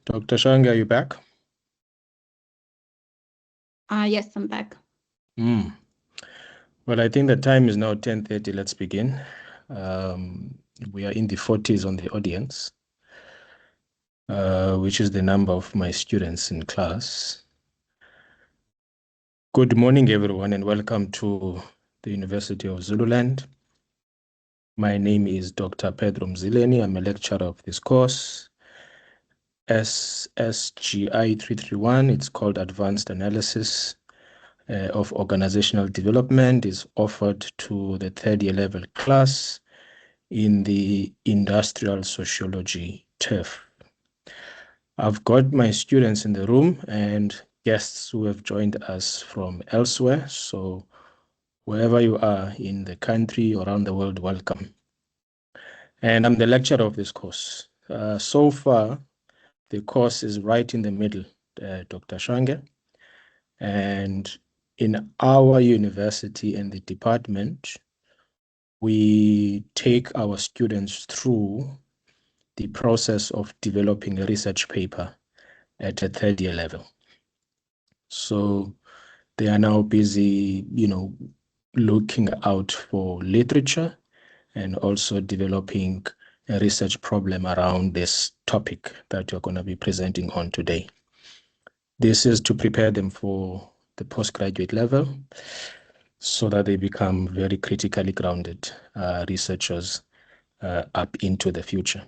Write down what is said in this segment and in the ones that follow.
Dr. Shange, are you back? Yes, I'm back. Well, I think the time is now 10:30. Let's begin. We are in the 40s on the audience, which is the number of my students in class. Good morning, everyone, and welcome to the University of Zululand. My name is Dr. Pedro Mzileni. I'm a lecturer of this course, SSGI 331. It's called Advanced Analysis of Organizational Development. Is offered to the third year level class in the Industrial Sociology TEF. I've got my students in the room and guests who have joined us from elsewhere. So wherever you are in the country or around the world, welcome. And I'm the lecturer of this course. So far, the course is right in the middle, Dr. Shange. And in our university and the department, we take our students through the process of developing a research paper at a third year level. So they are now busy, looking out for literature and also developing a research problem around this topic that you're going to be presenting on today. This is to prepare them for the postgraduate level so that they become very critically grounded researchers up into the future.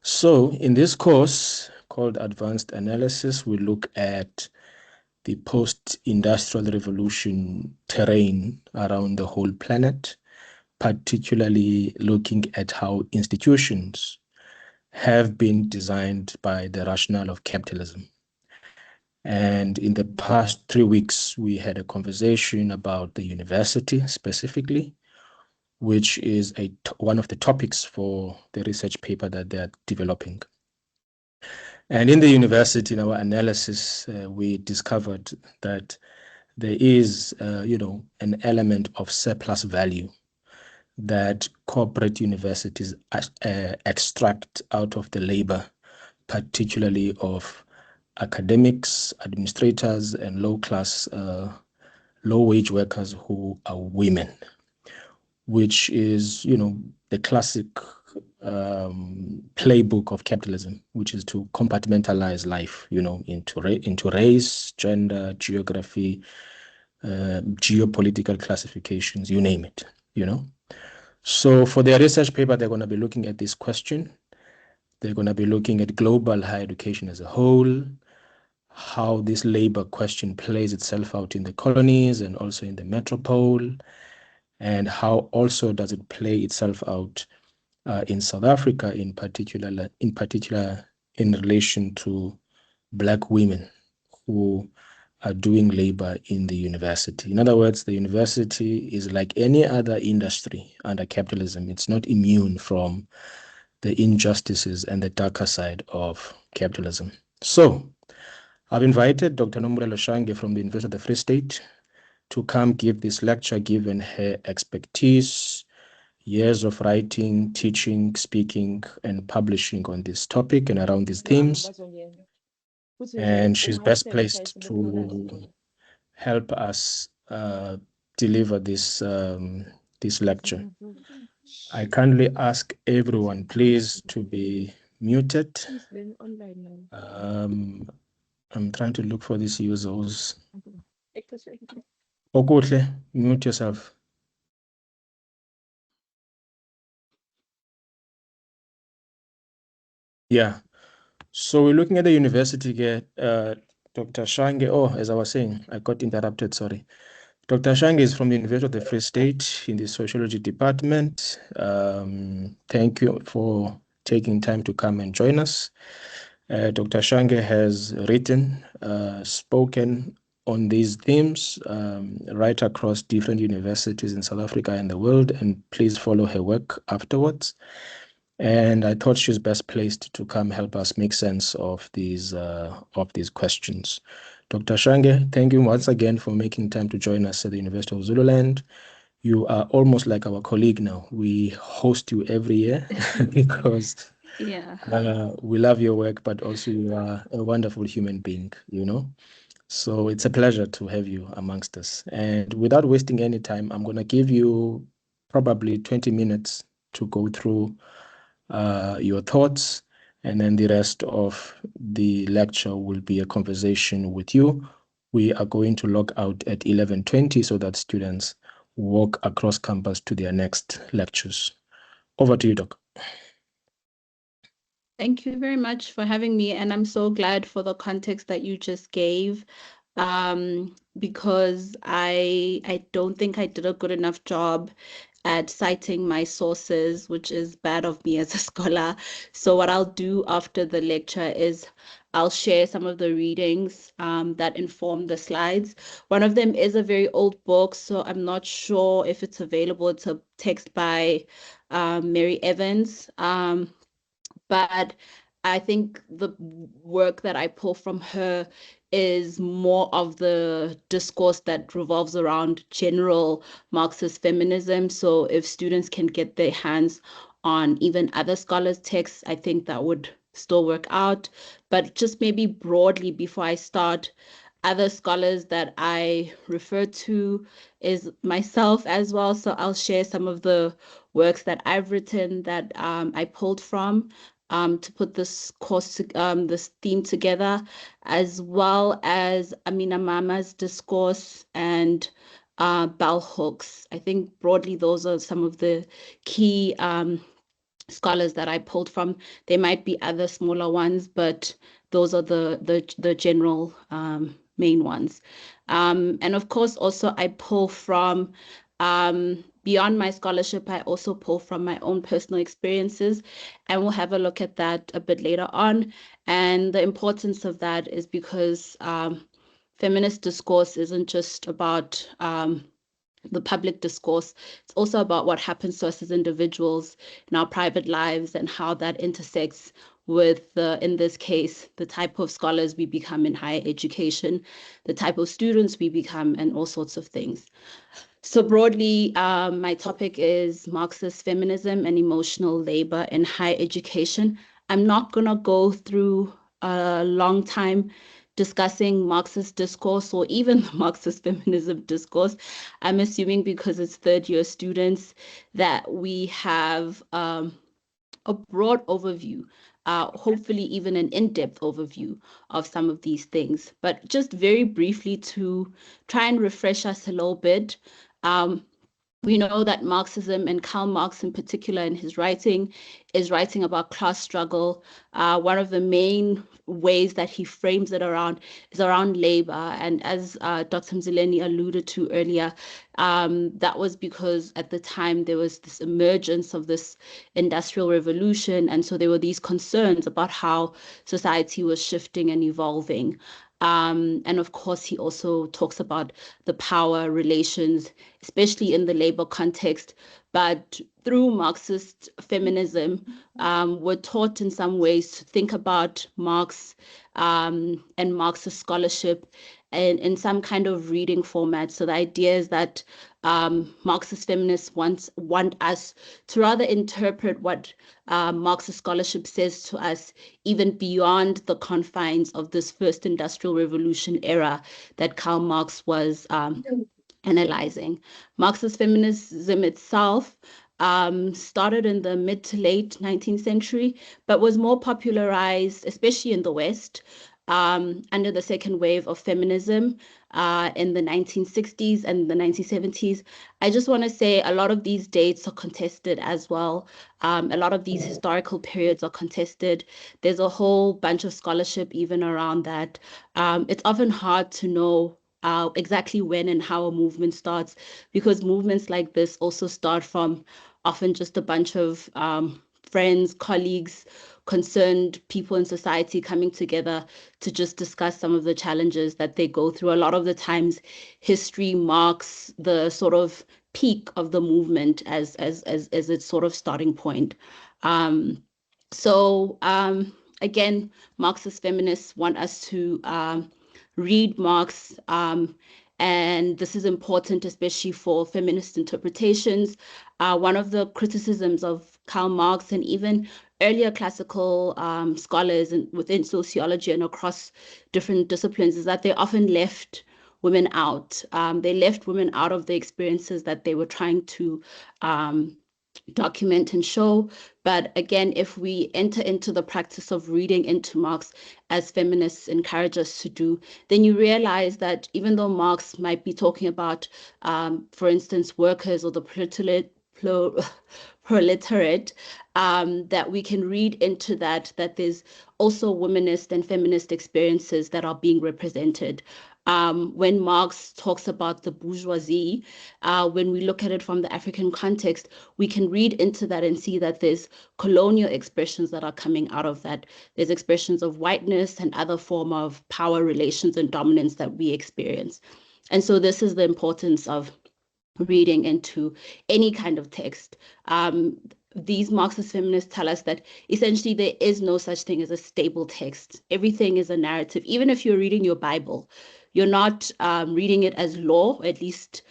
So in this course called Advanced Analysis, we look at the post-industrial revolution terrain around the whole planet, particularly looking at how institutions have been designed by the rationale of capitalism. And in the past 3 weeks, we had a conversation about the university specifically, which is one of the topics for the research paper that they are developing. And in the university, in our analysis, we discovered that there is, an element of surplus value that corporate universities extract out of the labor, particularly of academics, administrators, and low-class, low-wage workers who are women, which is, the classic playbook of capitalism, which is to compartmentalize life, into race, gender, geography, geopolitical classifications, you name it, So for their research paper, they're going to be looking at this question. They're going to be looking at global higher education as a whole, how this labor question plays itself out in the colonies and also in the metropole, and how also does it play itself out in South Africa, in particular in relation to Black women who are doing labor in the university. In other words, the university is like any other industry under capitalism. It's not immune from the injustices and the darker side of capitalism. So I've invited Dr. Nombulelo Shange from the University of the Free State to come give this lecture, given her expertise, years of writing, teaching, speaking, and publishing on this topic and around these themes. And she's best placed to help us deliver this lecture. I kindly ask everyone, please, to be muted. I'm trying to look for these users. Okuhle, mute yourself. Yeah. So we're looking at the university here, Dr. Shange. Oh, as I was saying, I got interrupted, sorry. Dr. Shange is from the University of the Free State in the Sociology Department. Thank you for taking time to come and join us. Dr. Shange has written, spoken on these themes right across different universities in South Africa and the world, and please follow her work afterwards. And I thought she's best placed to come help us make sense of these questions. Dr. Shange, thank you once again for making time to join us at the University of Zululand. You are almost like our colleague now. We host you every year because Yeah. We love your work, but also you are a wonderful human being, you know. So it's a pleasure to have you amongst us. And without wasting any time, I'm going to give you probably 20 minutes to go through your thoughts, and then the rest of the lecture will be a conversation with you. We are going to log out at 11:20 so that students walk across campus to their next lectures. Over to you, Doc. Thank you very much for having me. And I'm so glad for the context that you just gave, because I don't think I did a good enough job at citing my sources, which is bad of me as a scholar. So what I'll do after the lecture is I'll share some of the readings that inform the slides. One of them is a very old book, so I'm not sure if it's available. It's a text by Mary Evans. But I think the work that I pull from her is more of the discourse that revolves around general Marxist feminism. So if students can get their hands on even other scholars' texts, I think that would still work out. But just maybe broadly before I start, other scholars that I refer to is myself as well. So I'll share some of the works that I've written that I pulled from to put this this theme together, as well as Amina Mama's discourse and bell hooks. I think broadly those are some of the key scholars that I pulled from. There might be other smaller ones, but those are the general main ones. And of course, also I pull from beyond my scholarship, I also pull from my own personal experiences, and we'll have a look at that a bit later on. And the importance of that is because feminist discourse isn't just about the public discourse. It's also about what happens to us as individuals in our private lives and how that intersects with, in this case, the type of scholars we become in higher education, the type of students we become, and all sorts of things. So broadly, my topic is Marxist feminism and emotional labor in higher education. I'm not going to go through a long time discussing Marxist discourse or even the Marxist feminism discourse. I'm assuming because it's third year students that we have a broad overview, hopefully even an in-depth overview of some of these things. But just very briefly to try and refresh us a little bit, we know that Marxism, and Karl Marx in particular in his writing, is writing about class struggle. One of the main ways that he frames it around is around labor. And as Dr. Mzileni alluded to earlier, that was because at the time there was this emergence of this industrial revolution. And so there were these concerns about how society was shifting and evolving. And of course, he also talks about the power relations, especially in the labor context. But through Marxist feminism, we're taught in some ways to think about Marx and Marxist scholarship in some kind of reading format. So the idea is that Marxist feminists want us to rather interpret what Marxist scholarship says to us, even beyond the confines of this first industrial revolution era that Karl Marx was analyzing. Marxist feminism itself started in the mid to late 19th century, but was more popularized, especially in the West, under the second wave of feminism in the 1960s and the 1970s. I just want to say a lot of these dates are contested as well. A lot of these historical periods are contested. There's a whole bunch of scholarship even around that. It's often hard to know exactly when and how a movement starts, because movements like this also start from often just a bunch of friends, colleagues, concerned people in society coming together to just discuss some of the challenges that they go through. A lot of the times, history marks the sort of peak of the movement as its sort of starting point. So again, Marxist feminists want us to read Marx, and this is important, especially for feminist interpretations. One of the criticisms of Karl Marx and even earlier classical scholars within sociology and across different disciplines is that they often left women out. They left women out of the experiences that they were trying to document and show. But again, if we enter into the practice of reading into Marx, as feminists encourage us to do, then you realize that even though Marx might be talking about, for instance, workers or the proletariat, that we can read into that there's also womanist and feminist experiences that are being represented. When Marx talks about the bourgeoisie, when we look at it from the African context, we can read into that and see that there's colonial expressions that are coming out of that. There's expressions of whiteness and other form of power relations and dominance that we experience. And so this is the importance of reading into any kind of text. These Marxist feminists tell us that essentially there is no such thing as a stable text. Everything is a narrative. Even if you're reading your Bible, you're not reading it as law. At least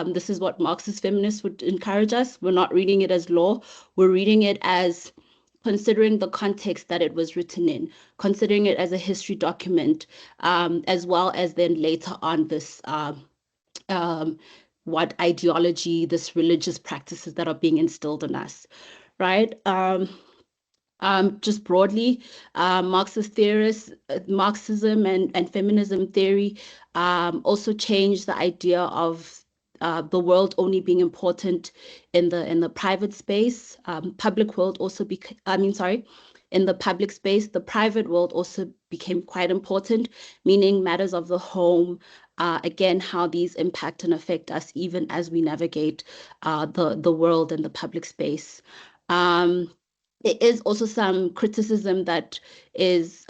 this is what Marxist feminists would encourage us. We're not reading it as law. We're reading it as considering the context that it was written in, considering it as a history document, as well as then later on this what ideology, this religious practices that are being instilled in us, right? Just broadly, Marxist theorists, Marxism and feminism theory also changed the idea of the world only being important in the private space. Public world also in the public space, the private world also became quite important, meaning matters of the home, again, how these impact and affect us even as we navigate the world and the public space. There is also some criticism that is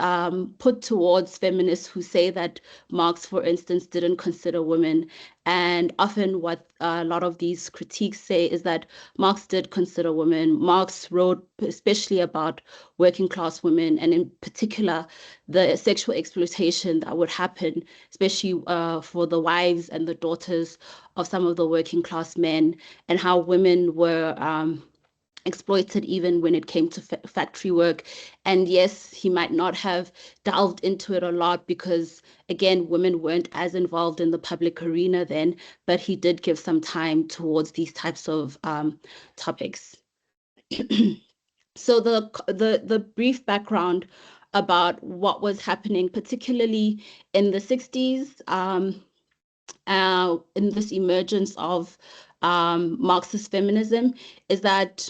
put towards feminists who say that Marx, for instance, didn't consider women. And often what a lot of these critiques say is that Marx did consider women. Marx wrote especially about working class women, and in particular, the sexual exploitation that would happen, especially for the wives and the daughters of some of the working class men, and how women were exploited even when it came to factory work. And yes, he might not have delved into it a lot because, again, women weren't as involved in the public arena then, but he did give some time towards these types of topics. So the brief background about what was happening, particularly in the 60s, in this emergence of Marxist feminism, is that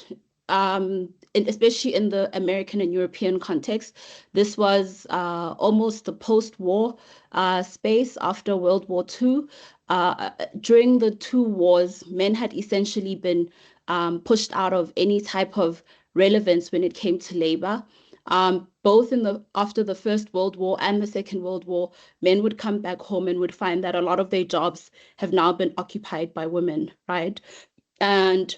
especially in the American and European context, this was almost the post-war space after World War II. During the two wars, men had essentially been pushed out of any type of relevance when it came to labor. Both after the First World War and the Second World War, men would come back home and would find that a lot of their jobs have now been occupied by women, right? And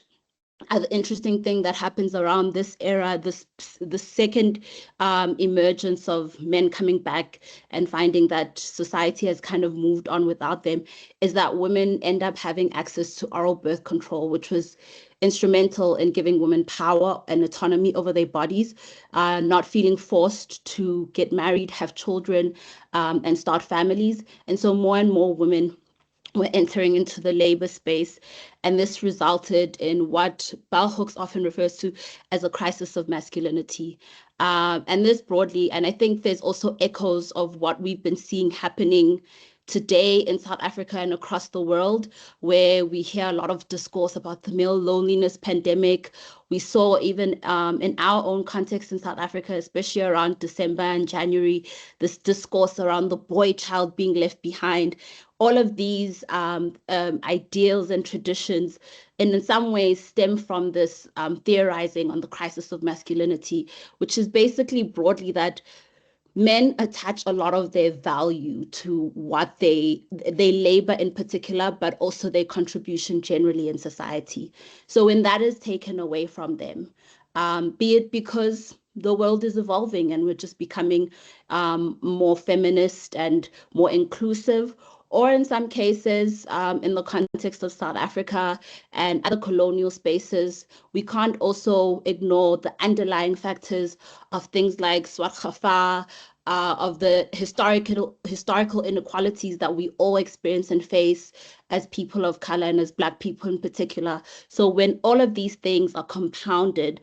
an interesting thing that happens around this era, the second emergence of men coming back and finding that society has kind of moved on without them, is that women end up having access to oral birth control, which was instrumental in giving women power and autonomy over their bodies, not feeling forced to get married, have children, and start families. And so more and more women were entering into the labor space, and this resulted in what Bell Hooks often refers to as a crisis of masculinity. And this broadly, and I think there's also echoes of what we've been seeing happening today in South Africa and across the world, where we hear a lot of discourse about the male loneliness pandemic. We saw even in our own context in South Africa, especially around December and January, this discourse around the boy child being left behind. All of these ideals and traditions, and in some ways stem from this theorizing on the crisis of masculinity, which is basically broadly that men attach a lot of their value to what they labor in particular, but also their contribution generally in society. So when that is taken away from them, be it because the world is evolving and we're just becoming more feminist and more inclusive, or in some cases, in the context of South Africa and other colonial spaces, we can't also ignore the underlying factors of things like swargafa, of the historical inequalities that we all experience and face as people of color and as Black people in particular. So when all of these things are compounded,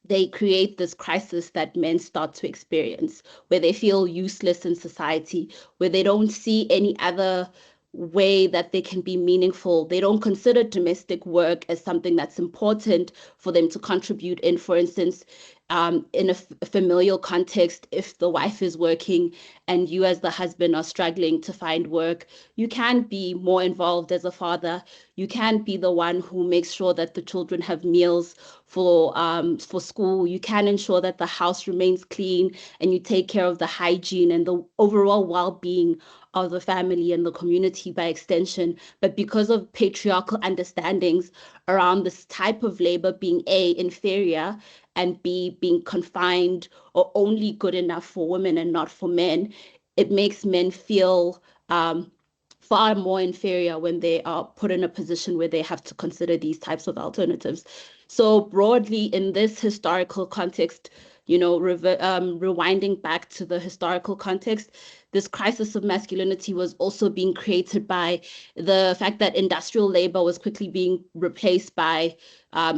they create this crisis that men start to experience, where they feel useless in society, where they don't see any other way that they can be meaningful. They don't consider domestic work as something that's important for them to contribute in. For instance, in a familial context, if the wife is working and you as the husband are struggling to find work, you can be more involved as a father. You can be the one who makes sure that the children have meals for school. You can ensure that the house remains clean and you take care of the hygiene and the overall well-being of the family and the community by extension. But because of patriarchal understandings around this type of labor being A, inferior, and B, being confined or only good enough for women and not for men, it makes men feel far more inferior when they are put in a position where they have to consider these types of alternatives. So broadly, in this historical context, rewinding back to the historical context, this crisis of masculinity was also being created by the fact that industrial labor was quickly being replaced by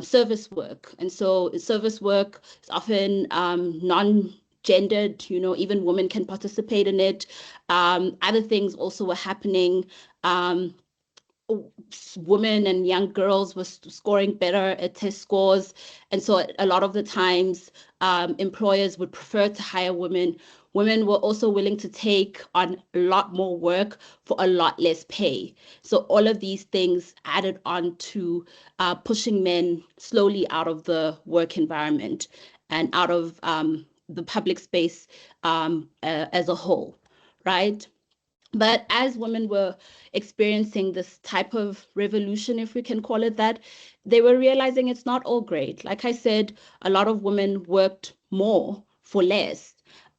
service work. And so service work is often non-gendered, even women can participate in it. Other things also were happening. Women and young girls were scoring better at test scores. And so a lot of the times, employers would prefer to hire women. Women were also willing to take on a lot more work for a lot less pay. So all of these things added on to pushing men slowly out of the work environment and out of the public space as a whole, right? But as women were experiencing this type of revolution, if we can call it that, they were realizing it's not all great. Like I said, a lot of women worked more for less.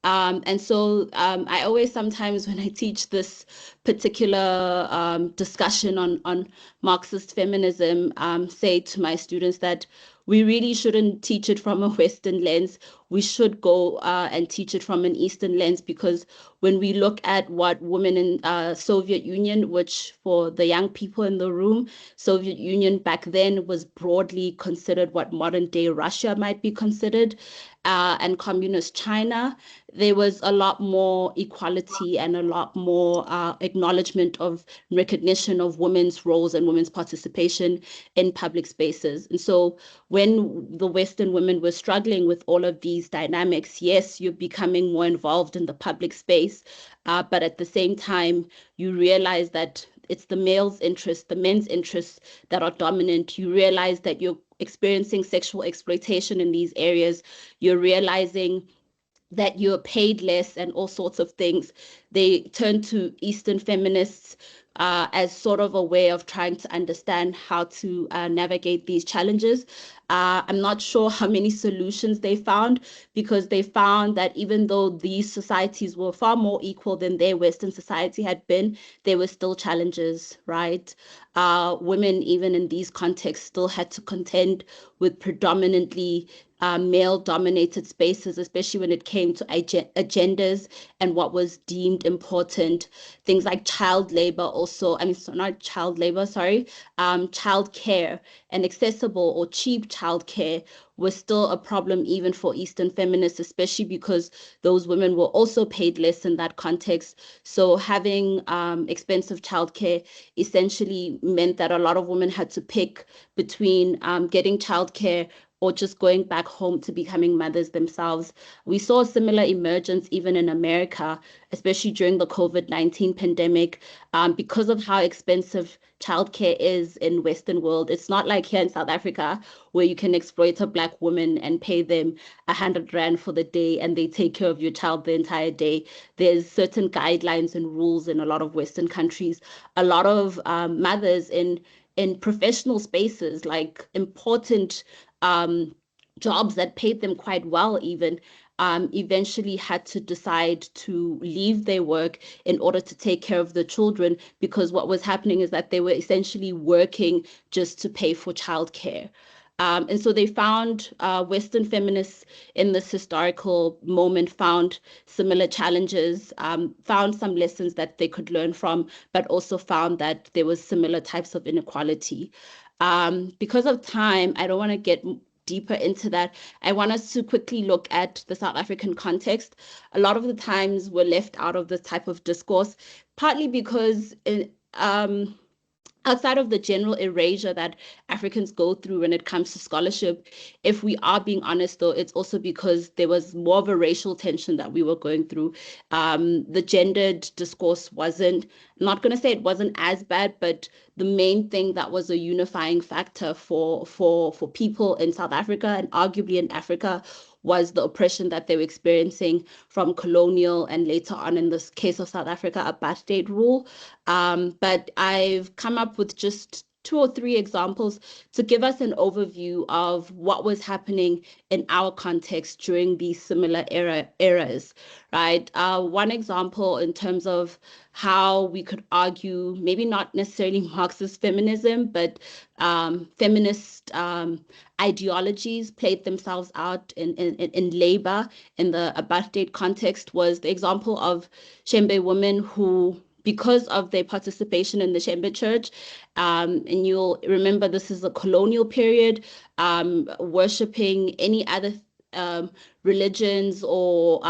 And so I always sometimes when I teach this particular discussion on Marxist feminism, say to my students that we really shouldn't teach it from a Western lens. We should go and teach it from an Eastern lens, because when we look at what women in Soviet Union, which for the young people in the room, Soviet Union back then was broadly considered what modern day Russia might be considered, and communist China, there was a lot more equality and a lot more acknowledgement of recognition of women's roles and women's participation in public spaces. And so when the Western women were struggling with all of these dynamics, yes, you're becoming more involved in the public space, but at the same time, you realize that it's the male's interests, the men's interests that are dominant. You realize that you're experiencing sexual exploitation in these areas. You're realizing that you're paid less and all sorts of things. They turn to Eastern feminists as sort of a way of trying to understand how to navigate these challenges. I'm not sure how many solutions they found, because they found that even though these societies were far more equal than their Western society had been, there were still challenges, right? Women, even in these contexts, still had to contend with predominantly male-dominated spaces, especially when it came to agendas and what was deemed important. Things like child labor also, not child labor, sorry, child care and accessible or cheap child care was still a problem even for Eastern feminists, especially because those women were also paid less in that context. So having expensive childcare essentially meant that a lot of women had to pick between getting childcare or just going back home to becoming mothers themselves. We saw a similar emergence even in America, especially during the COVID-19 pandemic, because of how expensive childcare is in Western world. It's not like here in South Africa, where you can exploit a Black woman and pay them 100 Rand for the day and they take care of your child the entire day. There's certain guidelines and rules in a lot of Western countries. A lot of mothers in professional spaces, like important jobs that paid them quite well even, eventually had to decide to leave their work in order to take care of the children, because what was happening is that they were essentially working just to pay for childcare. And so they found Western feminists in this historical moment found similar challenges, found some lessons that they could learn from, but also found that there was similar types of inequality. Because of time, I don't want to get deeper into that. I want us to quickly look at the South African context. A lot of the times we're left out of this type of discourse, partly because outside of the general erasure that Africans go through when it comes to scholarship, if we are being honest, though, it's also because there was more of a racial tension that we were going through. The gendered discourse wasn't, I'm not going to say it wasn't as bad, but the main thing that was a unifying factor for people in South Africa and arguably in Africa was the oppression that they were experiencing from colonial and later on, in this case of South Africa, apartheid rule. But I've come up with just 2 or 3 examples to give us an overview of what was happening in our context during these similar eras, right? One example in terms of how we could argue, maybe not necessarily Marxist feminism, but feminist ideologies played themselves out in labor in the apartheid context, was the example of Shembe women who, because of their participation in the Shembe Church, and you'll remember this is a colonial period, worshipping any other religions or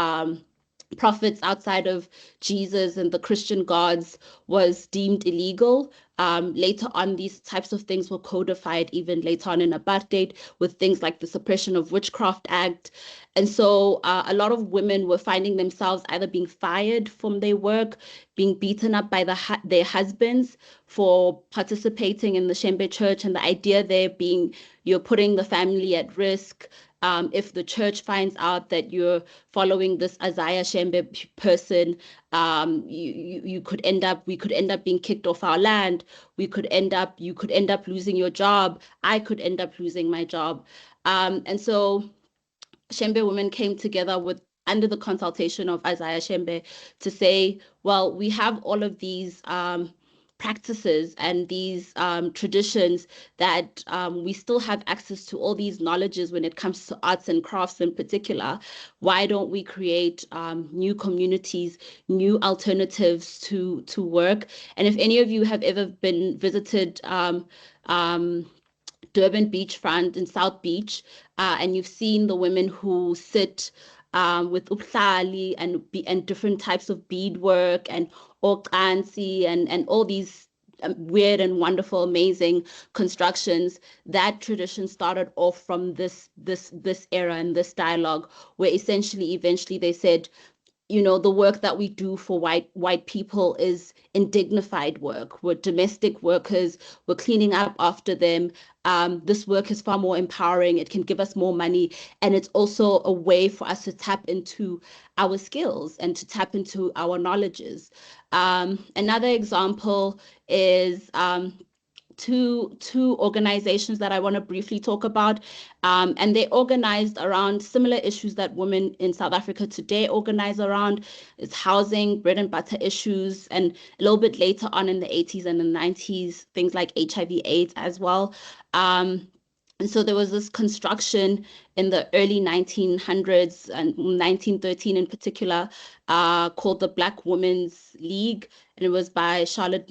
prophets outside of Jesus and the Christian gods was deemed illegal. Later on, these types of things were codified even later on in apartheid with things like the Suppression of Witchcraft Act. And so a lot of women were finding themselves either being fired from their work, being beaten up by their husbands for participating in the Shembe Church, and the idea there being you're putting the family at risk. If the church finds out that you're following this Isaiah Shembe person, we could end up being kicked off our land. You could end up losing your job. I could end up losing my job. And so Shembe women came together under the consultation of Isaiah Shembe to say, well, we have all of these practices and these traditions that we still have access to all these knowledges when it comes to arts and crafts in particular. Why don't we create new communities, new alternatives to work? And if any of you have ever visited Durban beachfront in South Beach, and you've seen the women who sit with uhlali and different types of beadwork and okansi and all these weird and wonderful, amazing constructions. That tradition started off from this era and this dialogue, where eventually they said, the work that we do for white people is indignified work. We're domestic workers. We're cleaning up after them. This work is far more empowering. It can give us more money. And it's also a way for us to tap into our skills and to tap into our knowledges. Another example is two organizations that I want to briefly talk about. And they organized around similar issues that women in South Africa today organize around. It's housing, bread and butter issues, and a little bit later on in the 80s and the 90s, things like HIV/AIDS as well. And so there was this construction in the early 1900s and 1913 in particular, called the Black Women's League, and it was by Charlotte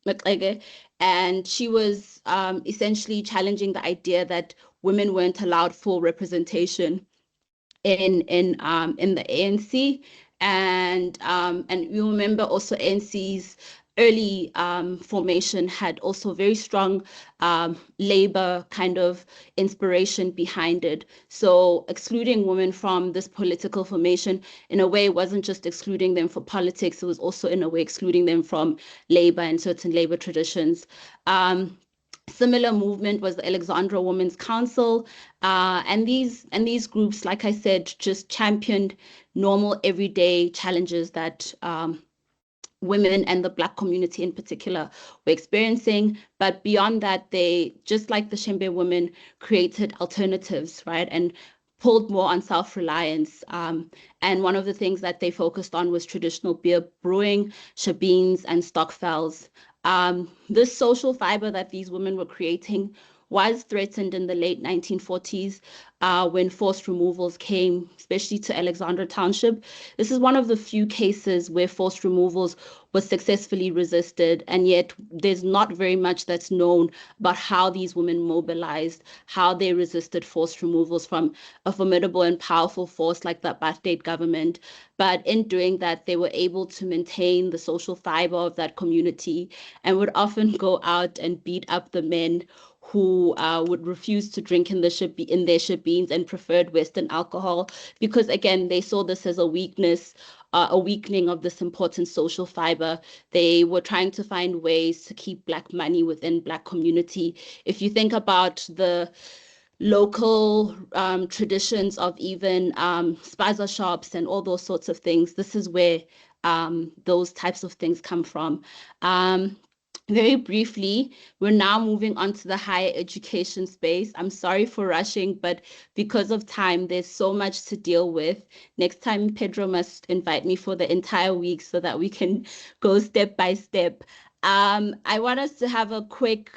McLege. And she was essentially challenging the idea that women weren't allowed full representation in the ANC. And you remember also ANC's early formation had also very strong labor kind of inspiration behind it. So excluding women from this political formation, in a way, wasn't just excluding them for politics, it was also in a way excluding them from labor and certain labor traditions. Similar movement was the Alexandra Women's Council, and these groups, like I said, just championed normal everyday challenges that women and the Black community in particular were experiencing. But beyond that, they, just like the Shembe women, created alternatives, right? And pulled more on self-reliance. And one of the things that they focused on was traditional beer brewing, shebeens, and stokvels. This social fiber that these women were creating was threatened in the late 1940s when forced removals came, especially to Alexandra Township. This is one of the few cases where forced removals was successfully resisted, and yet there's not very much that's known about how these women mobilized, how they resisted forced removals from a formidable and powerful force like the apartheid government. But in doing that, they were able to maintain the social fiber of that community and would often go out and beat up the men who would refuse to drink in their shebeens and preferred Western alcohol, because again, they saw this as a weakness, a weakening of this important social fiber. They were trying to find ways to keep Black money within Black community. If you think about the local traditions of even spaza shops and all those sorts of things, this is where those types of things come from. Very briefly, we're now moving on to the higher education space. I'm sorry for rushing, but because of time, there's so much to deal with. Next time, Pedro must invite me for the entire week so that we can go step by step. I want us to have a quick,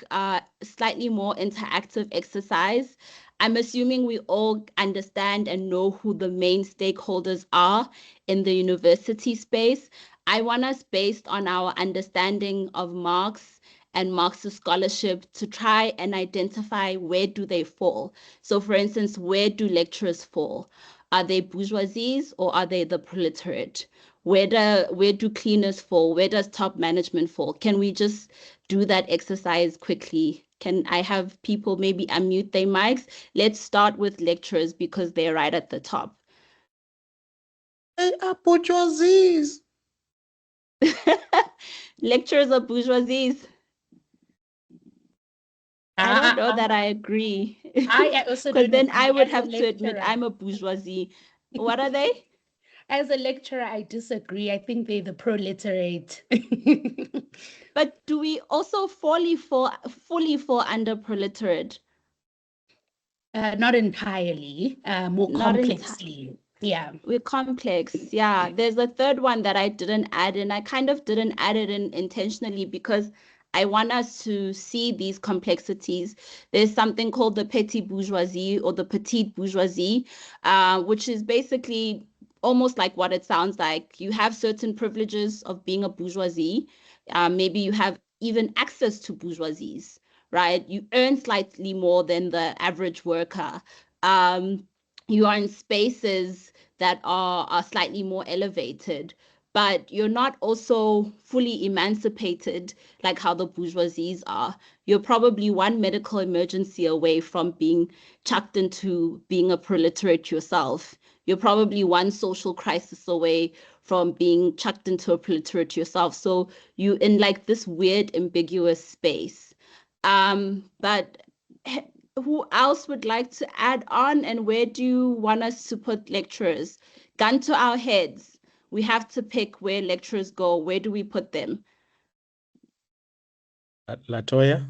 slightly more interactive exercise. I'm assuming we all understand and know who the main stakeholders are in the university space. I want us, based on our understanding of Marx and Marxist scholarship, to try and identify where do they fall. So for instance, where do lecturers fall? Are they bourgeoisies or are they the proletariat? Where do cleaners fall? Where does top management fall? Can we just do that exercise quickly? Can I have people maybe unmute their mics? Let's start with lecturers because they're right at the top. They are bourgeoisies. Lecturers are bourgeoisies. I don't know that I agree. I also Because don't then agree. I would As a have to admit lecturer. I'm a bourgeoisie. What are they? As a lecturer, I disagree. I think they're the proletariat. But do we also fully fall under proletariat? Not entirely, more Not complexly. Yeah. We're complex. Yeah. There's a third one that I didn't add in. I kind of didn't add it in intentionally because I want us to see these complexities. There's something called the petty bourgeoisie or the petite bourgeoisie, which is basically almost like what it sounds like. You have certain privileges of being a bourgeoisie. Maybe you have even access to bourgeoisies, right? You earn slightly more than the average worker. You are in spaces that are slightly more elevated, but you're not also fully emancipated like how the bourgeoisies are. You're probably one medical emergency away from being chucked into being a proletariat yourself. You're probably one social crisis away from being chucked into a proletariat yourself. So you in like this weird ambiguous space. But who else would like to add on, and where do you want us to put lecturers? Gun to our heads. We have to pick where lecturers go. Where do we put them? Latoya,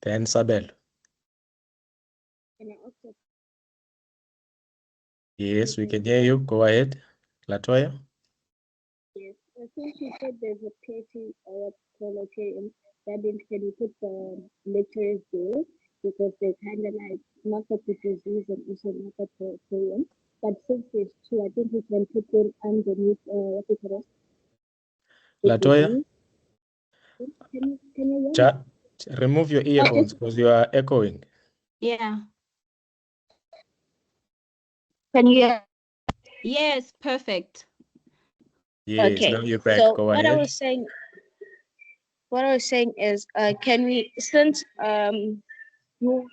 then Sabel. Yes, we can hear you. Go ahead, Latoya. Yes, since you said there's a petty or proletarian, that means can you put the lecturers there because they're kind of like not the bourgeoisies and also not the proletarian. But since there's two, I think we can put them underneath what is it? Latoya, Can you hear me? remove your earphones because you are echoing. Yeah. Can you hear? Yes, perfect. Yes, Okay. now you're back. So Go what ahead. what I was saying is, can we, since you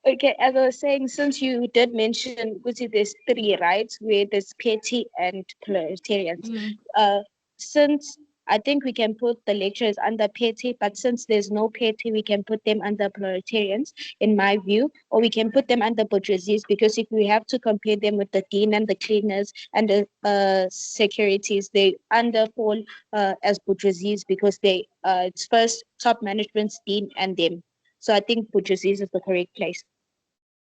okay, as I was saying, since you did mention, Gucci, there's three, right? Where there's petty and proletarians. Mm. Since I think we can put the lecturers under petty, but since there's no petty, we can put them under proletarians, in my view, or we can put them under bourgeoisies, because if we have to compare them with the dean and the cleaners and the securities, they underfall as bourgeoisies, because they it's first top management's dean and them. So I think bourgeoisies is the correct place.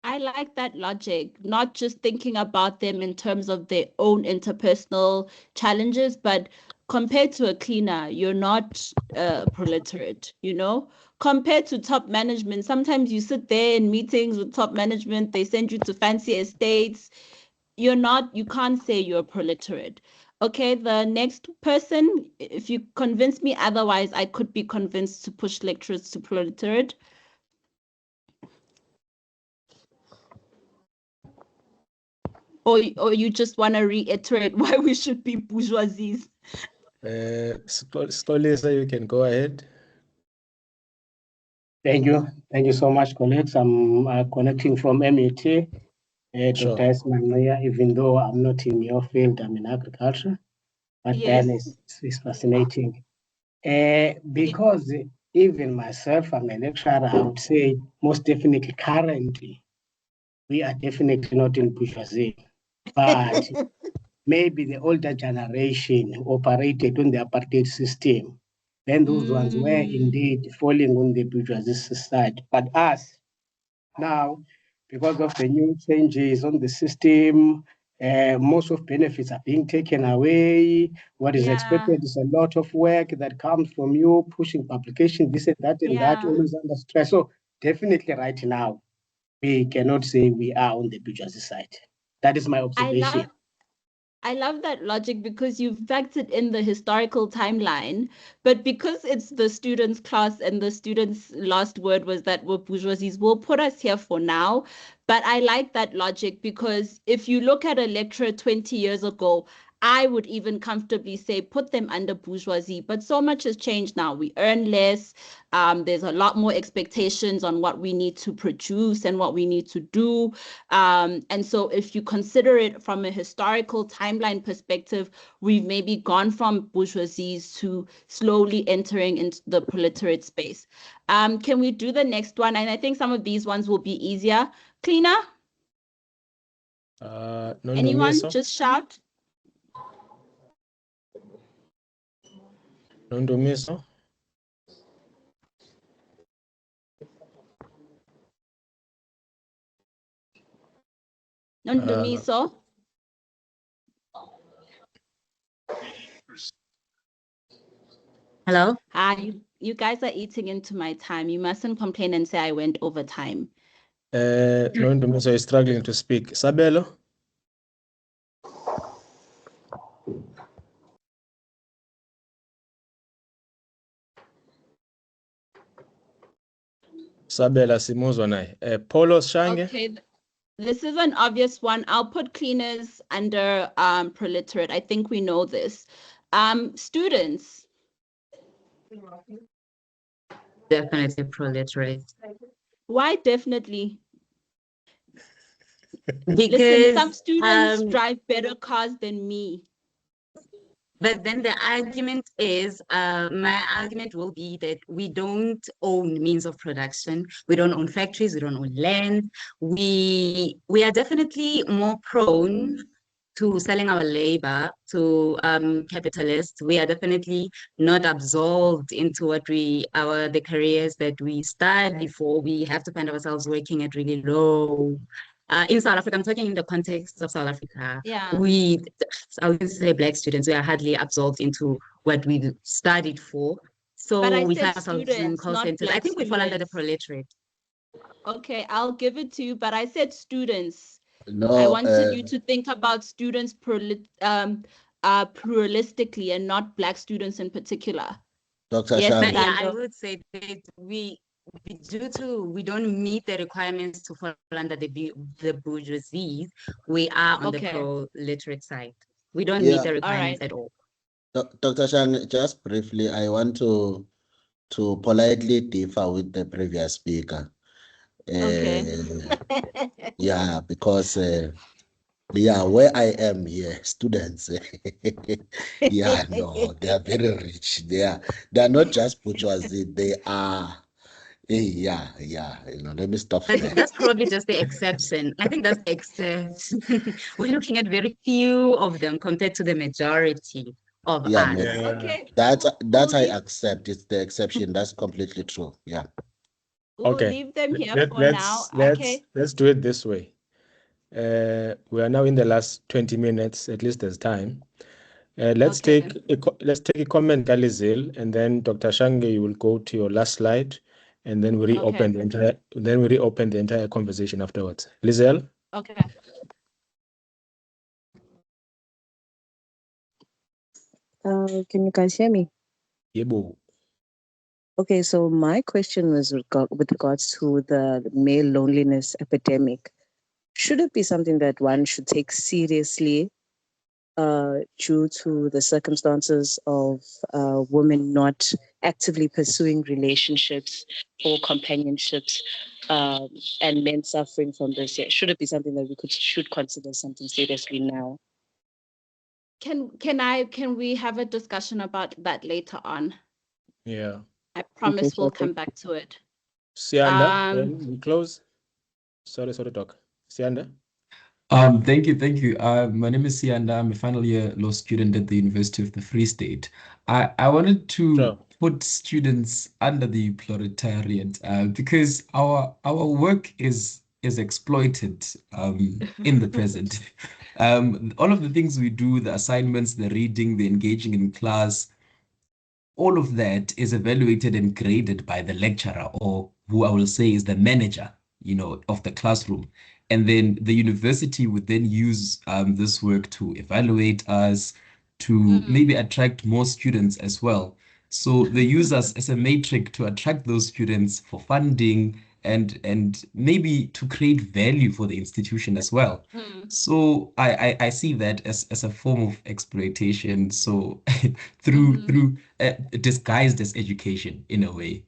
I like that logic, not just thinking about them in terms of their own interpersonal challenges, but compared to a cleaner, you're not proletariat, you know? Compared to top management, sometimes you sit there in meetings with top management, they send you to fancy estates. You can't say you're a proletariat. Okay, the next person, if you convince me otherwise, I could be convinced to push lecturers to proletariat. Or you just want to reiterate why we should be bourgeoisies? Stolisa, you can go ahead. Thank you. Thank you so much, colleagues. I'm connecting from MUT, Sure. Dr. Esmania, even though I'm not in your field, I'm in agriculture. But Yes. then it's fascinating. Because even myself, I'm a lecturer, I would say most definitely currently, we are definitely not in bourgeoisie. But maybe the older generation operated on the apartheid system. Then those ones were indeed falling on the bourgeoisie side. But us, now, because of the new changes on the system, most of benefits are being taken away. What is expected is a lot of work that comes from you pushing publication, this and that, always under stress. So definitely right now, we cannot say we are on the bourgeoisie side. That is my observation. I love that logic, because you've factored in the historical timeline, but because it's the students' class and the students' last word was that we're bourgeoisies, will put us here for now. But I like that logic, because if you look at a lecturer 20 years ago, I would even comfortably say put them under bourgeoisie, but so much has changed now. We earn less. There's a lot more expectations on what we need to produce and what we need to do. And so if you consider it from a historical timeline perspective, we've maybe gone from bourgeoisies to slowly entering into the proletariat space. Can we do the next one? And I think some of these ones will be easier. Cleaner? Anyone? Just shout. Nondumiso. Nondumiso. Hello? Hi, you guys are eating into my time. You mustn't complain and say I went over time. Nondumiso is struggling to speak. Sabelo? Sabela simuzwa naye. Polo Shange? Okay, this is an obvious one. I'll put cleaners under proletariat. I think we know this. Students. Definitely proletariat. Why definitely? Because listen, some students drive better cars than me. But then the argument is, my argument will be that we don't own means of production. We don't own factories. We don't own land. We are definitely more prone to selling our labor to capitalists. We are definitely not absolved into what the careers that we study for. We have to find ourselves working at really low. In South Africa, I'm talking in the context of South Africa. Yeah. I would say Black students, we are hardly absolved into what we studied for. So we find ourselves in call centers. I think we fall under the proletariat. Okay, I'll give it to you, but I said students. No, I wanted you to think about students pluralistically and not Black students in particular. Dr. Yes, Shange. Yeah, I would say that we don't meet the requirements to fall under the bourgeoisie. We are on the proletariat side. We don't meet the requirements at all. Dr. Shange, just briefly, I want to politely differ with the previous speaker. Okay. Yeah, because Yeah, where I am here, students, yeah, no, they are very rich. They are not just bourgeoisie, they are, yeah, let me stop But there. that's probably just the exception. I think that's the exception. We're looking at very few of them compared to the majority of Yeah, us. Okay. that We'll I leave, accept. It's the exception. That's completely true. Yeah. we'll Okay. leave them here Let, for now. Okay. let's do it this way. We are now in the last 20 minutes. At least there's time. Let's Okay. take a comment, Galizil, and then Dr. Shange, you will go to your last slide, and then we reopen the entire conversation afterwards. Lizelle? Okay. Can you guys hear me? Yebo. Okay, so my question was with regards to the male loneliness epidemic. Should it be something that one should take seriously due to the circumstances of women not actively pursuing relationships or companionships and men suffering from this? Yeah, should it be something that should consider something seriously now? Can we have a discussion about that later on? Yeah. I promise sure we'll thing. come back to it. Sianda, then we close. Sorry, talk. Sianda? Thank you. My name is Sianda. I'm a final year law student at the University of the Free State. I wanted to Sure. put students under the proletariat because our work is exploited in the present. All of the things we do, the assignments, the reading, the engaging in class, all of that is evaluated and graded by the lecturer, or who I will say is the manager, of the classroom. And then the university would then use this work to evaluate us, to maybe attract more students as well. So they use us as a matrix to attract those students for funding and maybe to create value for the institution as well. So I see that as a form of exploitation. So through disguised as education in a way.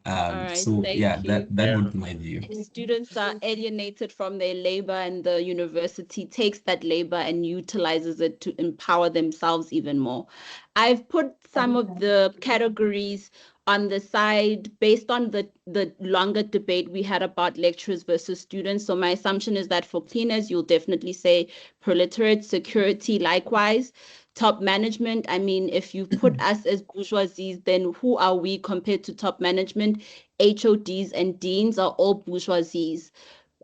All right, So yeah, thank you. that would be my view. Students are alienated from their labor, and the university takes that labor and utilizes it to empower themselves even more. I've put some of the categories on the side based on the longer debate we had about lecturers versus students. So my assumption is that for cleaners, you'll definitely say proletariat, security, likewise. Top management, I mean, if you put us as bourgeoisies, then who are we compared to top management? HODs and deans are all bourgeoisies.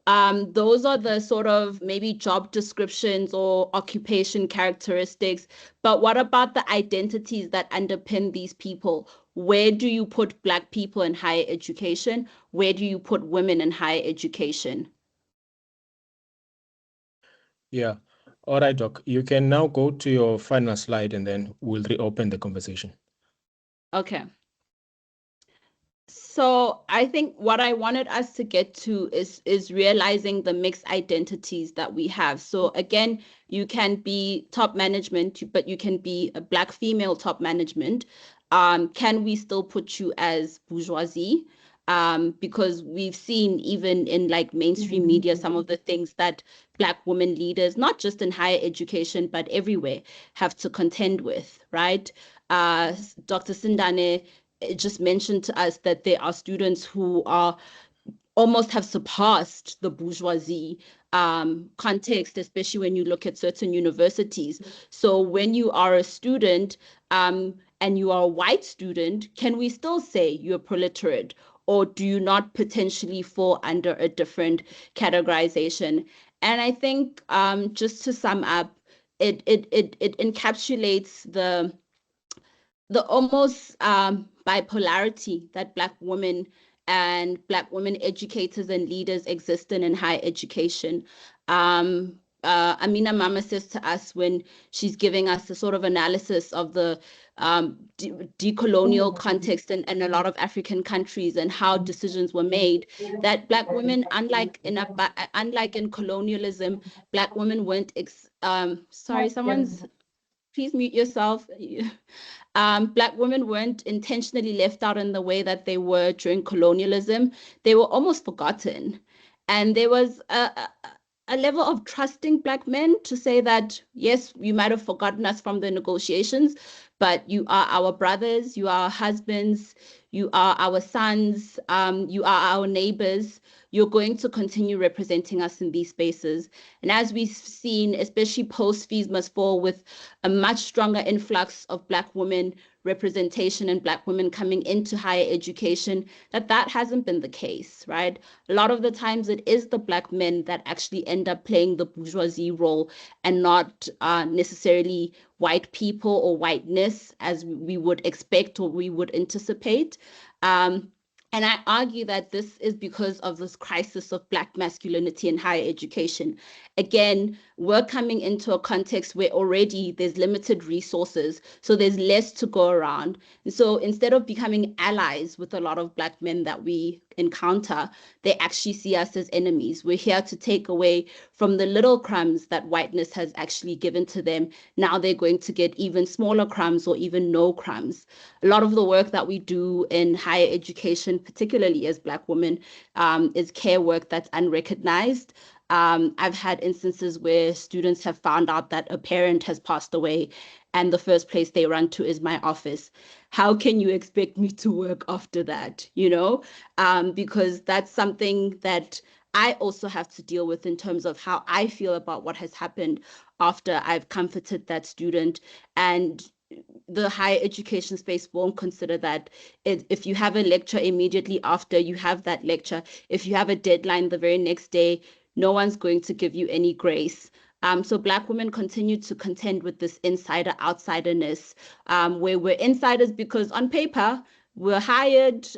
Those are the sort of maybe job descriptions or occupation characteristics. But what about the identities that underpin these people? Where do you put Black people in higher education? Where do you put women in higher education? Yeah. All right, Doc. You can now go to your final slide and then we'll reopen the conversation. Okay. So I think what I wanted us to get to is realizing the mixed identities that we have. So again, you can be top management, but you can be a Black female top management. Can we still put you as bourgeoisie? Because we've seen even in like mainstream media, some of the things that Black women leaders, not just in higher education, but everywhere, have to contend with, right? Dr. Sindane just mentioned to us that there are students who are almost have surpassed the bourgeoisie context, especially when you look at certain universities. So when you are a student and you are a white student, can we still say you're proletariat? Or do you not potentially fall under a different categorization? And I think just to sum up, it encapsulates the almost bipolarity that Black women and Black women educators and leaders exist in higher education. Amina Mama says to us when she's giving us a sort of analysis of the decolonial context in a lot of African countries and how decisions were made, that Black women, unlike in colonialism, Black women weren't. Sorry, someone's. Please mute yourself. Black women weren't intentionally left out in the way that they were during colonialism. They were almost forgotten. And there was a level of trusting Black men to say that, yes, you might have forgotten us from the negotiations, but you are our brothers, you are our husbands, you are our sons, you are our neighbors. You're going to continue representing us in these spaces. And as we've seen, especially post Fees Must Fall, with a much stronger influx of Black women representation and Black women coming into higher education, that hasn't been the case, right? A lot of the times it is the Black men that actually end up playing the bourgeoisie role and not necessarily white people or whiteness as we would expect or we would anticipate. And I argue that this is because of this crisis of Black masculinity in higher education. Again, we're coming into a context where already there's limited resources, so there's less to go around. And so instead of becoming allies with a lot of Black men that we encounter, they actually see us as enemies. We're here to take away from the little crumbs that whiteness has actually given to them. Now they're going to get even smaller crumbs or even no crumbs. A lot of the work that we do in higher education, particularly as Black women, is care work that's unrecognized. I've had instances where students have found out that a parent has passed away and the first place they run to is my office. How can you expect me to work after that? Because that's something that I also have to deal with in terms of how I feel about what has happened after I've comforted that student. And the higher education space won't consider that. If you have a lecture immediately after you have that lecture, if you have a deadline the very next day, no one's going to give you any grace. So Black women continue to contend with this insider-outsiderness, where we're insiders because on paper, we're hired,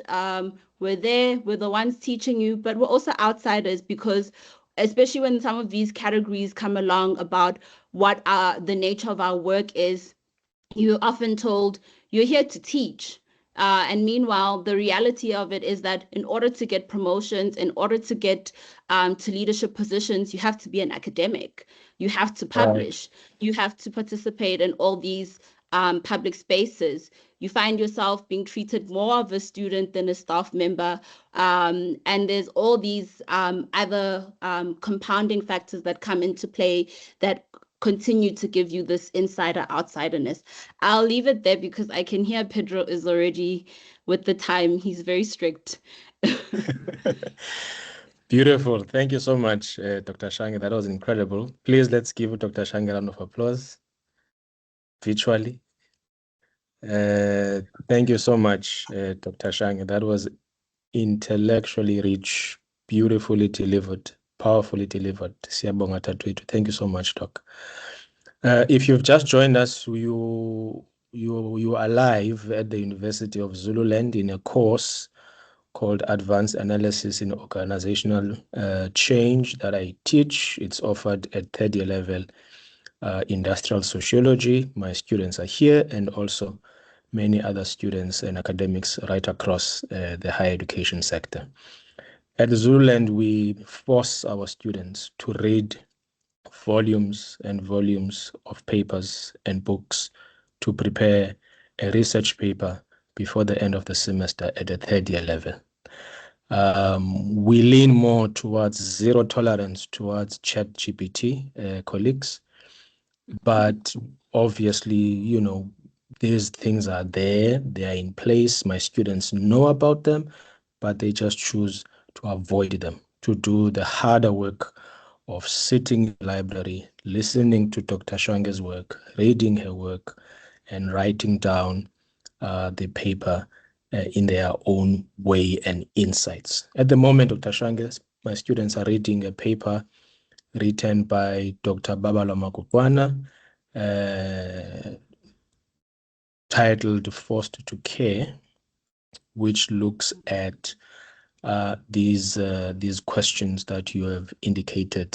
we're there, we're the ones teaching you, but we're also outsiders because especially when some of these categories come along about what the nature of our work is, you're often told you're here to teach. And meanwhile, the reality of it is that in order to get promotions, in order to get to leadership positions, you have to be an academic. You have to publish. You have to participate in all these public spaces. You find yourself being treated more of a student than a staff member. And there's all these other compounding factors that come into play that continue to give you this insider-outsiderness. I'll leave it there because I can hear Pedro is already with the time. He's very strict. Beautiful. Thank you so much, Dr. Shange. That was incredible. Please, let's give Dr. Shange a round of applause virtually. Thank you so much, Dr. Shange. That was intellectually rich, beautifully delivered, powerfully delivered. Siyabonga Tatwethu. Thank you so much, Doc. If you've just joined us, you are live at the University of Zululand in a course called Advanced Analysis in Organizational Change that I teach. It's offered at third year level industrial sociology. My students are here, and also many other students and academics right across the higher education sector. At Zululand, we force our students to read volumes and volumes of papers and books to prepare a research paper before the end of the semester at the third year level. We lean more towards zero tolerance towards ChatGPT, colleagues, but obviously, these things are there, they are in place. My students know about them, but they just choose to avoid them, to do the harder work of sitting in the library, listening to Dr. Shange's work, reading her work, and writing down the paper in their own way and insights. At the moment, Dr. Shange, my students are reading a paper written by Dr. Babala Makupwana, titled Forced to Care, which looks at these questions that you have indicated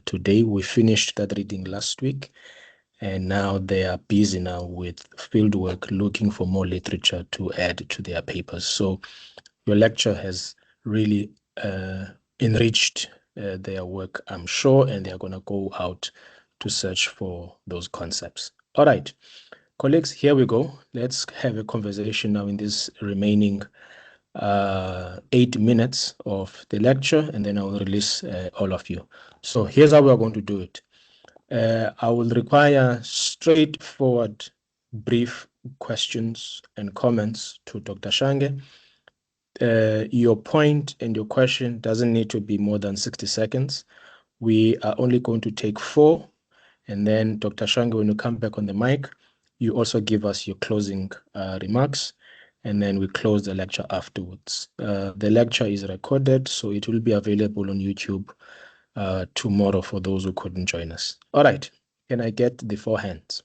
today. We finished that reading last week, and now they are busy now with fieldwork, looking for more literature to add to their papers. So your lecture has really enriched their work, I'm sure, and they're going to go out to search for those concepts. All right, colleagues, here we go. Let's have a conversation now in this remaining 8 minutes of the lecture, and then I will release all of you. So here's how we're going to do it. I will require straightforward, brief questions and comments to Dr. Shange. Your point and your question doesn't need to be more than 60 seconds. We are only going to take 4, and then Dr. Shange, when you come back on the mic, you also give us your closing remarks, and then we close the lecture afterwards. The lecture is recorded, so it will be available on YouTube tomorrow for those who couldn't join us. All right, can I get the 4 hands?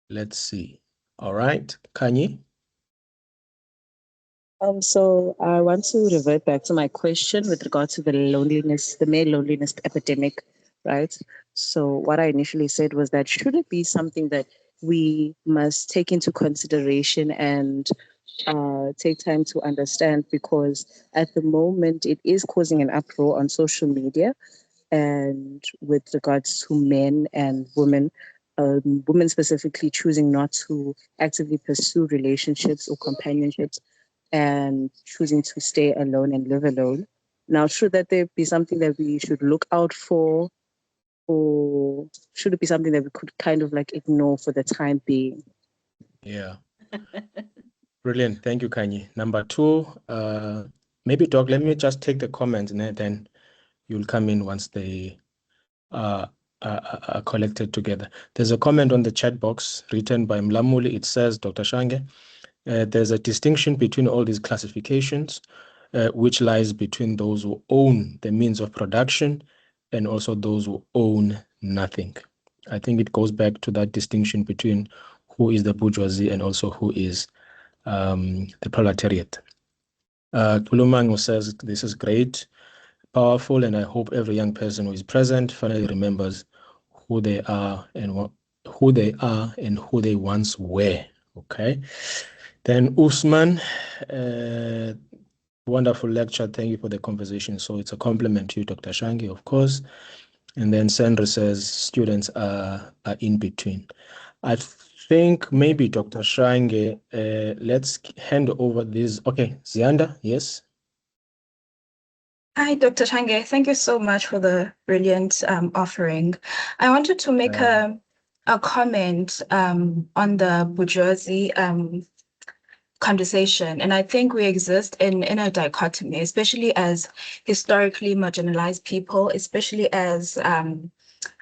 Let's see. All right, Kanye? So I want to revert back to my question with regard to the loneliness, the male loneliness epidemic, right? So what I initially said was that should it be something that we must take into consideration and take time to understand, because at the moment it is causing an uproar on social media, and with regards to men and women, women specifically choosing not to actively pursue relationships or companionships and choosing to stay alone and live alone. Now, should that there be something that we should look out for, or should it be something that we could kind of like ignore for the time being? Yeah. Brilliant. Thank you, Kanye. Number 2, maybe Doc, let me just take the comments and then you'll come in once they are collected together. There's a comment on the chat box written by Mlamuli. It says, Dr. Shange, there's a distinction between all these classifications, which lies between those who own the means of production and also those who own nothing. I think it goes back to that distinction between who is the bourgeoisie and also who is the proletariat. Kulumango says, this is great, powerful, and I hope every young person who is present finally remembers who they are and who they once were. Okay. Then Usman, wonderful lecture. Thank you for the conversation. So it's a compliment to you, Dr. Shange, of course. And then Sandra says students are in between. I think maybe Dr. Shange, let's hand over this. Okay, Zianda, yes. Hi, Dr. Shange. Thank you so much for the brilliant offering. I wanted to make a comment on the bourgeoisie conversation. And I think we exist in a dichotomy, especially as historically marginalized people, especially as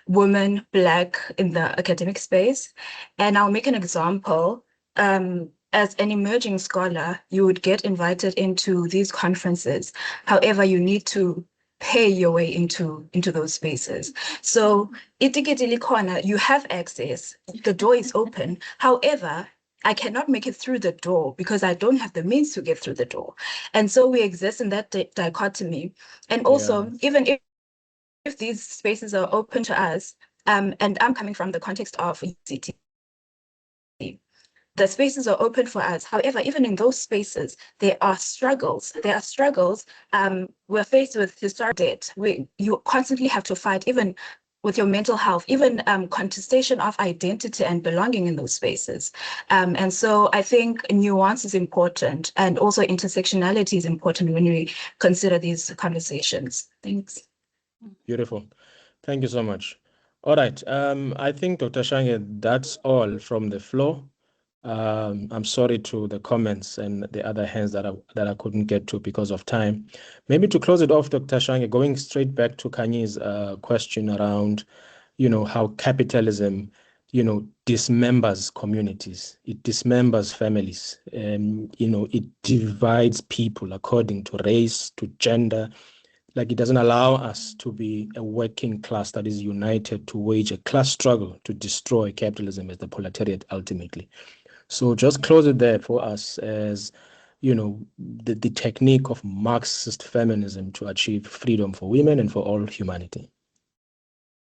women, Black in the academic space. And I'll make an example. As an emerging scholar, you would get invited into these conferences. However, you need to pay your way into those spaces. So itikiti likhona, you have access, the door is open. However, I cannot make it through the door because I don't have the means to get through the door. And so we exist in that dichotomy. And also, even if these spaces are open to us, and I'm coming from the context of UCT, the spaces are open for us. However, even in those spaces, there are struggles. We're faced with historic debt. You constantly have to fight, even with your mental health, even contestation of identity and belonging in those spaces. And so I think nuance is important, and also intersectionality is important when we consider these conversations. Thanks. Beautiful. Thank you so much. All right. I think, Dr. Shange, that's all from the floor. I'm sorry to the comments and the other hands that I couldn't get to because of time. Maybe to close it off, Dr. Shange, going straight back to Kanye's question around, how capitalism, dismembers communities, it dismembers families, it divides people according to race, to gender. Like, it doesn't allow us to be a working class that is united to wage a class struggle to destroy capitalism as the proletariat ultimately. So just close it there for us as, the technique of Marxist feminism to achieve freedom for women and for all humanity.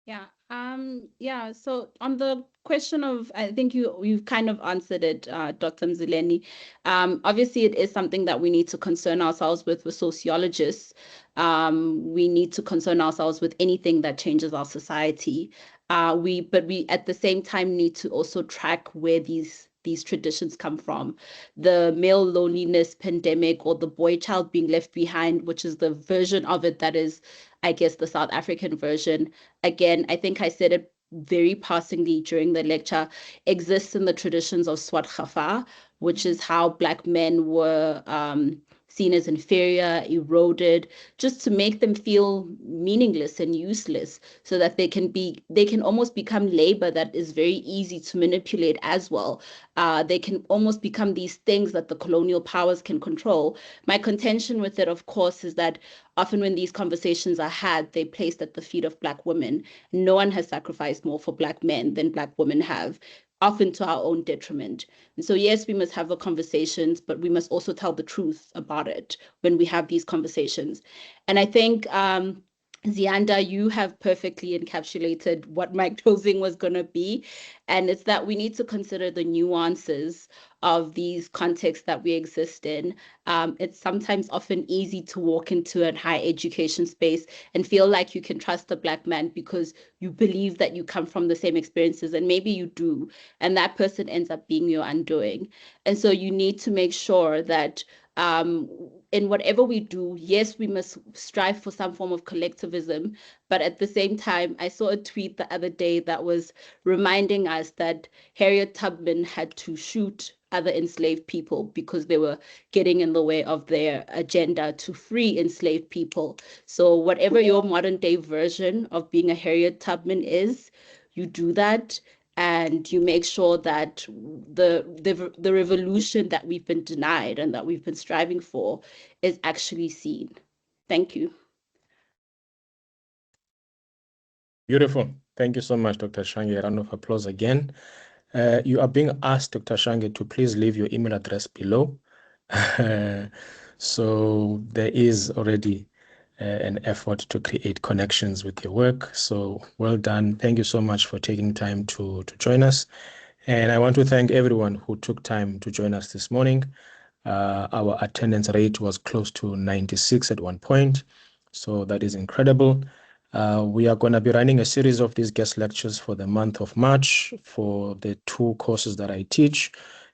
Yeah, Yeah, so on the question of, I think you've kind of answered it, Dr. Mzileni. Obviously, it is something that we need to concern ourselves with sociologists. We need to concern ourselves with anything that changes our society. But we at the same time need to also track where these traditions come from. The male loneliness pandemic, or the boy child being left behind, which is the version of it that is, I guess, the South African version. Again, I think I said it very passingly during the lecture, exists in the traditions of Swat Khafa, which is how Black men were seen as inferior, eroded, just to make them feel meaningless and useless, so that they can almost become labor that is very easy to manipulate as well. They can almost become these things that the colonial powers can control. My contention with it, of course, is that often when these conversations are had, they're placed at the feet of Black women. No one has sacrificed more for Black men than Black women have, often to our own detriment. And so, yes, we must have the conversations, but we must also tell the truth about it when we have these conversations. And I think, Zianda, you have perfectly encapsulated what my closing was going to be. And it's that we need to consider the nuances of these contexts that we exist in. It's sometimes often easy to walk into a higher education space and feel like you can trust a Black man because you believe that you come from the same experiences, and maybe you do, and that person ends up being your undoing. And so you need to make sure that in whatever we do, yes, we must strive for some form of collectivism, but at the same time, I saw a tweet the other day that was reminding us that Harriet Tubman had to shoot other enslaved people because they were getting in the way of their agenda to free enslaved people. So whatever your modern day version of being a Harriet Tubman is, you do that, and you make sure that the revolution that we've been denied and that we've been striving for is actually seen. Thank you. Beautiful. Thank you so much, Dr. Shange. A round of applause again. You are being asked, Dr. Shange, to please leave your email address below. So there is already an effort to create connections with your work. So well done. Thank you so much for taking time to join us. And I want to thank everyone who took time to join us this morning. Our attendance rate was close to 96 at one point. So that is incredible. We are going to be running a series of these guest lectures for the month of March for the 2 courses that I teach.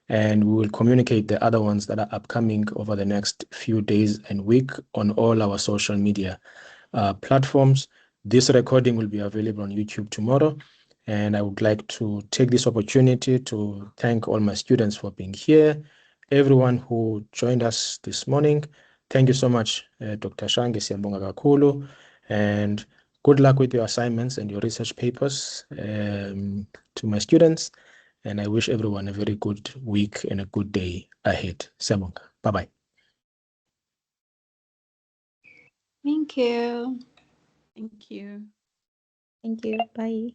And we will communicate the other ones that are upcoming over the next few days and week on all our social media platforms. This recording will be available on YouTube tomorrow. And I would like to take this opportunity to thank all my students for being here, everyone who joined us this morning. Thank you so much, Dr. Shange, siyabonga kakhulu, and good luck with your assignments and your research papers to my students. And I wish everyone a very good week and a good day ahead. Siyabonga. Bye-bye. Thank you. Thank you. Thank you. Bye.